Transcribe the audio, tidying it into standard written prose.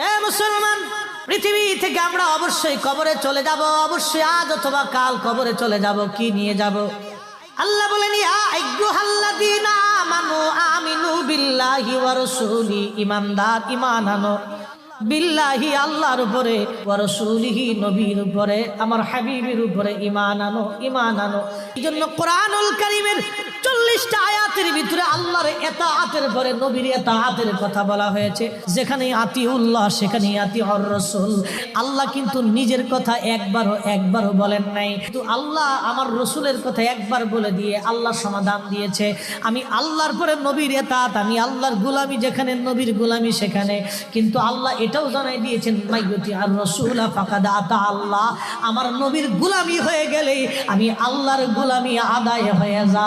এ মুসলমান, পৃথিবী থেকে আমরা অবশ্যই কবরে চলে যাব, অবশ্যই আজ অথবা কাল কবরে চলে যাব। কি নিয়ে যাব? আল্লাহ বলেন, ইয়া আইয়ুহাল্লাযীনা আমানু আমিনু বিল্লাহি ওয়া রাসূলি, ঈমানদার ঈমান আনো বিল্লাহি আল্লাহর উপরে, ওয়া রাসূলিহি নবীর উপরে, আমার হাবিবের উপরে ঈমান আনো, ঈমান আনো। এইজন্য কোরআনুল কারীমের 40টা আয়াতের ভিতরে আল্লাহর ইতাআতের পরে নবীর ইতাআতের কথা বলা হয়েছে। যেখানে আতিউল্লাহ সেখানে আতিউর রাসূল। আল্লাহ কিন্তু নিজের কথা একবারও বলেন নাই, কিন্তু আল্লাহ আমার রাসূলের কথা একবার বলে দিয়ে আল্লাহ সমাধান দিয়েছে। আমি আল্লাহর পরে নবীর ইতাআত, আমি আল্লাহর গোলামি যেখানে, নবীর গোলামি সেখানে। কিন্তু আল্লাহ এটাও জানাই দিয়েছেন, মাইয়ুতি আর রাসূলা ফাকাদ আতা আল্লাহ। আমার নবীর গোলামি হয়ে গেলে আমি আল্লাহর গোলামি আদায় হয়ে যায়।